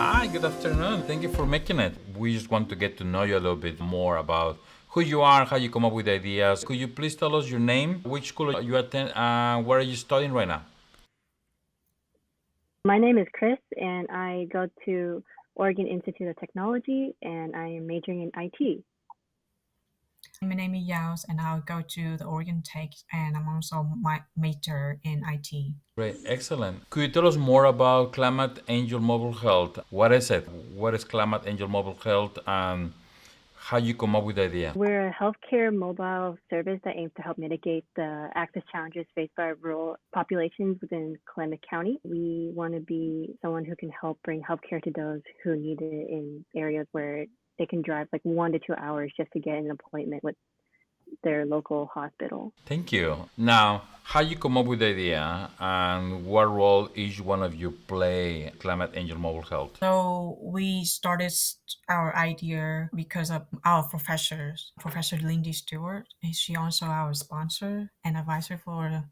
Hi, good afternoon. Thank you for making it. We just want to get to know you a little bit more about who you are, how you come up with ideas. Could you please tell us your name, which school you attend, and where are you studying right now? My name is Chris, and I go to Oregon Institute of Technology, and I am majoring in IT. My name is Yaos, and I'll go to the Oregon Tech, and I'm also my major in IT. Great, excellent. Could you tell us more about Klamath Angel Mobile Health? What is it? What is Klamath Angel Mobile Health, and how you come up with the idea? We're a healthcare mobile service that aims to help mitigate the access challenges faced by rural populations within Klamath County. We want to be someone who can help bring healthcare to those who need it in areas where they can drive like 1 to 2 hours just to get an appointment with their local hospital. Thank you. Now, how you come up with the idea and what role each one of you play Climate Angel Mobile Health? So we started our idea because of our professors, Professor Lindy Stewart. She also our sponsor and advisor for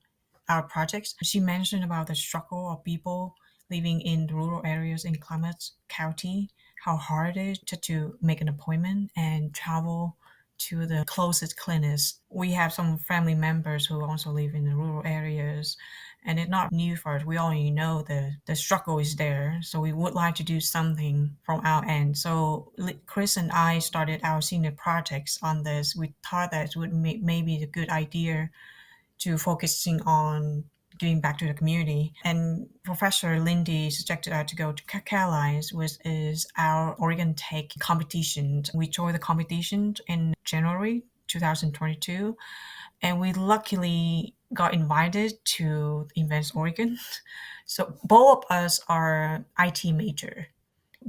our projects. She mentioned about the struggle of people living in rural areas in Klamath County, how hard it is to make an appointment and travel to the closest clinics. We have some family members who also live in the rural areas, and it's not new for us. We already know the struggle is there, so we would like to do something from our end. So Chris and I started our senior projects on this. We thought that it would maybe a good idea to focusing on giving back to the community. And Professor Lindy suggested us to go to Caroline's, which is our Oregon Tech competition. We joined the competition in January 2022, and we luckily got invited to Invent Oregon. So both of us are IT major,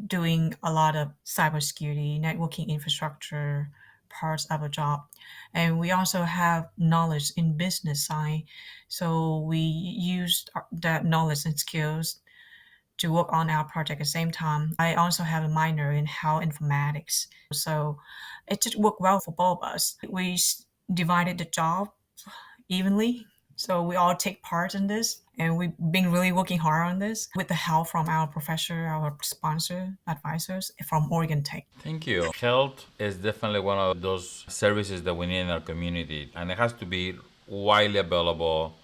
doing a lot of cybersecurity, networking infrastructure parts of a job. And we also have knowledge in business side. So we used that knowledge and skills to work on our project at the same time. I also have a minor in health informatics. So it just worked well for both of us. We divided the job evenly. So we all take part in this, and we've been really working hard on this with the help from our professor, our sponsor, advisors from Oregon Tech. Thank you. Health is definitely one of those services that we need in our community, and it has to be widely available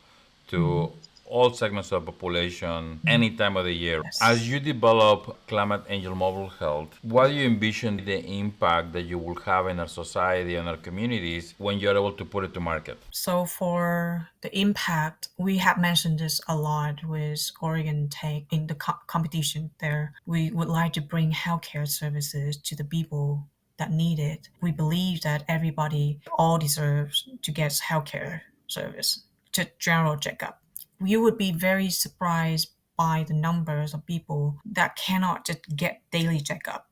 to all segments of the population any time of the year. Yes. As you develop Climate Angel Mobile Health, what do you envision the impact that you will have in our society and our communities when you're able to put it to market? So for the impact, we have mentioned this a lot with Oregon Tech in the competition there. We would like to bring healthcare services to the people that need it. We believe that everybody all deserves to get healthcare service to general checkup. You would be very surprised by the numbers of people that cannot just get daily checkup,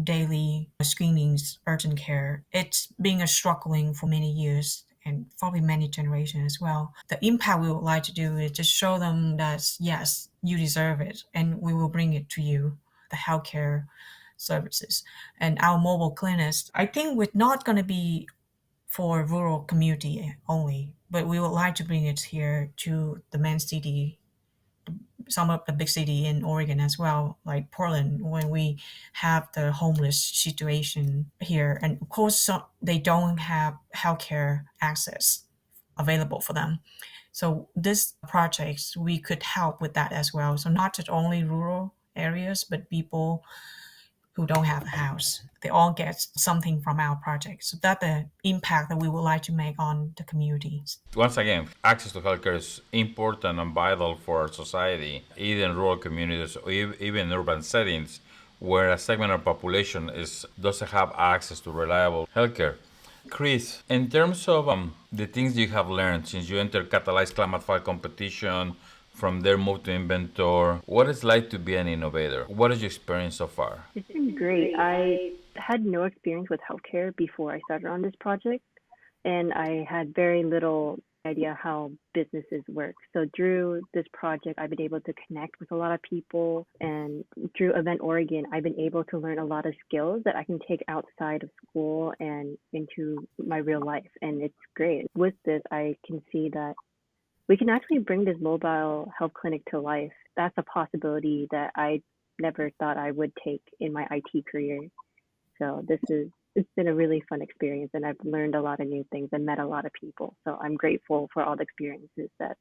daily screenings, urgent care. It's been a struggling for many years and probably many generations as well. The impact we would like to do is just show them that yes, you deserve it, and we will bring it to you, the healthcare services. And our mobile clinics, I think we're not going to be for rural community only, but we would like to bring it here to the main city, some of the big city in Oregon as well, like Portland, when we have the homeless situation here. And of course, they don't have healthcare access available for them. So this project, we could help with that as well. So not just only rural areas, but people who don't have a house. They all get something from our project. So that's the impact that we would like to make on the communities. Once again, access to healthcare is important and vital for our society, either in rural communities or even in urban settings where a segment of population doesn't have access to reliable healthcare. Chris, in terms of the things you have learned since you entered Catalyze Climate File competition, from there move to InventOR, what it's like to be an innovator? What is your experience so far? It's been great. I had no experience with healthcare before I started on this project, and I had very little idea how businesses work. So through this project, I've been able to connect with a lot of people, and through Event Oregon, I've been able to learn a lot of skills that I can take outside of school and into my real life, and it's great. With this, I can see that we can actually bring this mobile health clinic to life. That's a possibility that I never thought I would take in my IT career. So it's been a really fun experience, and I've learned a lot of new things and met a lot of people. So I'm grateful for all the experiences that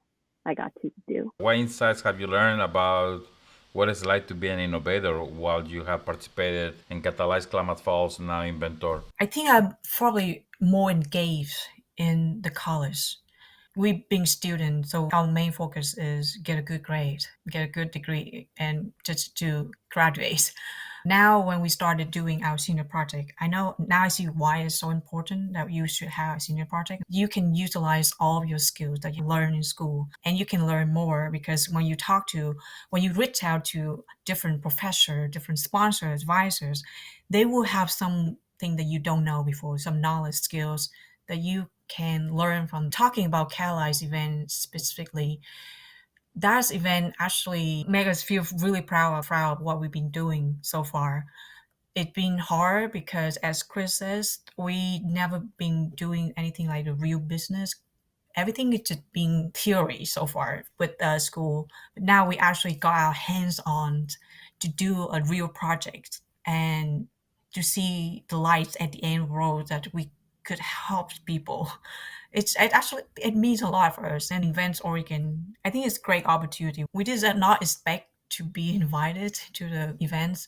I got to do. What insights have you learned about what it's like to be an innovator while you have participated in Catalyze Klamath Falls and now InventOR? I think I'm probably more engaged in the college. We being students, so our main focus is get a good grade, get a good degree, and just to graduate. Now, when we started doing our senior project, I know now I see why it's so important that you should have a senior project. You can utilize all of your skills that you learn in school, and you can learn more because when you reach out to different professors, different sponsors, advisors, they will have something that you don't know before, some knowledge, skills that you can learn from. Talking about Catalyze event specifically, that event actually made us feel really proud of what we've been doing so far. It's been hard because, as Chris says, we never been doing anything like a real business. Everything is just being theory so far with the school. But now we actually got our hands on to do a real project and to see the lights at the end of the road that we could help people. It means a lot for us. And Events Oregon, I think it's a great opportunity. We did not expect to be invited to the events,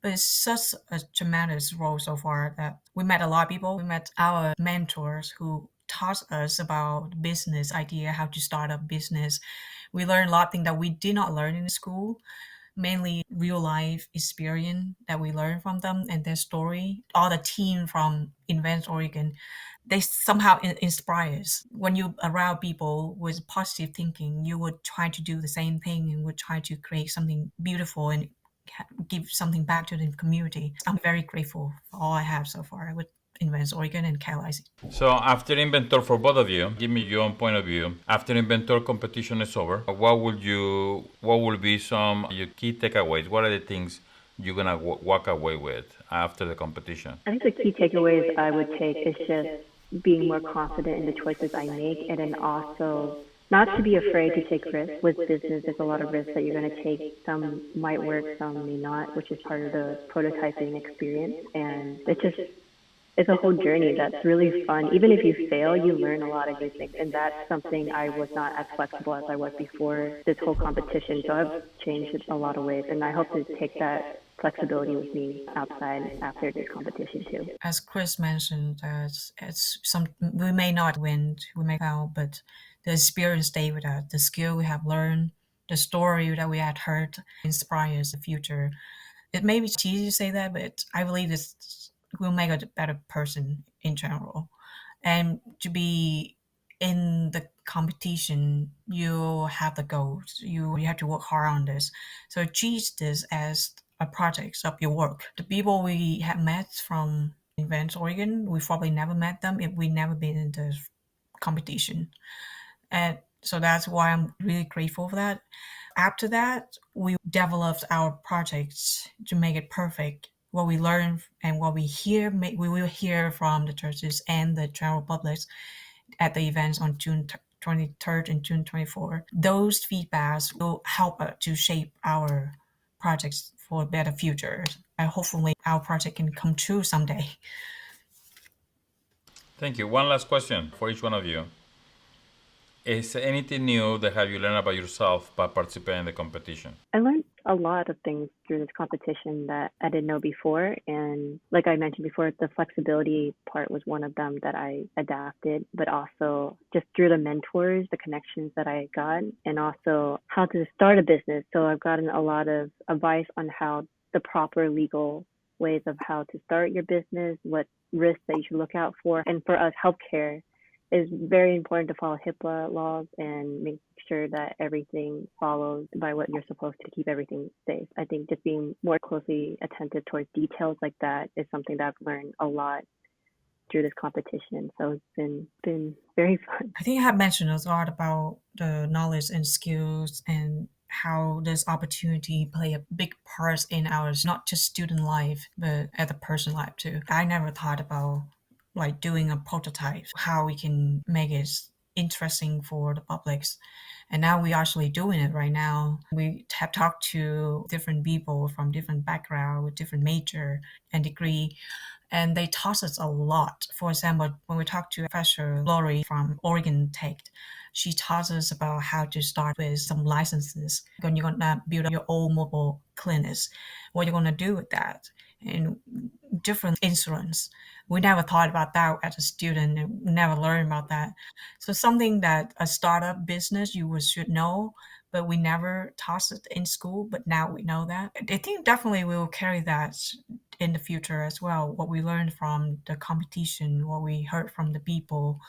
but it's such a tremendous role so far that we met a lot of people. We met our mentors who taught us about business idea, how to start a business. We learned a lot of things that we did not learn in school, mainly real life experience that we learned from them and their story. All the team from Invent Oregon, they somehow inspire us. When you around people with positive thinking, you would try to do the same thing and would try to create something beautiful and give something back to the community. I'm very grateful for all I have so far with Invent Oregon and Catalyze. So after InventOR, for both of you, give me your own point of view. After InventOR competition is over, what will be some your key takeaways? What are the things you're gonna walk away with after the competition? I think the key takeaways I would take is just being more confident in the choices I make, and then also not to be afraid to take risks. With business, there's a lot of risks that you're going to take. Some might work, some may not, which is part of the prototyping experience. And it's a whole journey that's really fun. Even if you fail, you learn a lot of new things. And that's something I was not as flexible as I was before this whole competition. So I've changed in a lot of ways. And I hope to take that flexibility with me outside after this competition too. As Chris mentioned, we may not win, we may fail, but the experience stay with us. The skill we have learned, the story that we had heard inspires the future. It may be cheesy to say that, but I believe this will make a better person in general. And to be in the competition, you have the goals. You have to work hard on this. So treat this as a project of your work. The people we have met from Invent Oregon, we probably never met them if we never been in the competition. And so that's why I'm really grateful for that. After that, we developed our projects to make it perfect. What we learn and what we hear, we will hear from the churches and the general public at the events on June 23rd and June 24th. Those feedbacks will help us to shape our projects for a better future. And hopefully our project can come true someday. Thank you. One last question for each one of you. Is there anything new that have you learned about yourself by participating in the competition? I learned a lot of things through this competition that I didn't know before. And like I mentioned before, the flexibility part was one of them that I adapted, but also just through the mentors, the connections that I got, and also how to start a business. So I've gotten a lot of advice on how the proper legal ways of how to start your business, what risks that you should look out for. And for us, healthcare is very important to follow HIPAA laws and make sure that everything follows by what you're supposed to keep everything safe. I think just being more closely attentive towards details like that is something that I've learned a lot through this competition. So it's been very fun. I think I have mentioned a lot about the knowledge and skills and how this opportunity play a big part in our not just student life, but at the person life too. I never thought about like doing a prototype, how we can make it interesting for the publics. And now we're actually doing it right now. We have talked to different people from different background with different major and degree, and they taught us a lot. For example, when we talked to Professor Lori from Oregon Tech, she taught us about how to start with some licenses. When you're gonna build up your own mobile clinics, what you're gonna do with that, and different insurance. We never thought about that as a student. And never learned about that. So something that a startup business you should know, but we never taught it in school. But now we know that. I think definitely we will carry that in the future as well. What we learned from the competition, what we heard from the people.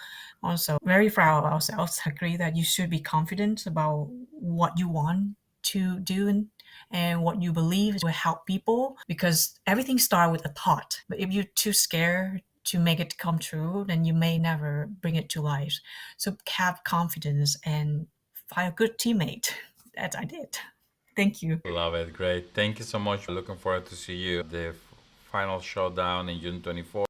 Also, very proud of ourselves. Agree that you should be confident about what you want to do and what you believe will help people, because everything starts with a thought. But if you're too scared to make it come true, then you may never bring it to life. So have confidence and find a good teammate. That I did. Thank you. Love it. Great. Thank you so much. Looking forward to see you at the final showdown in June 24th.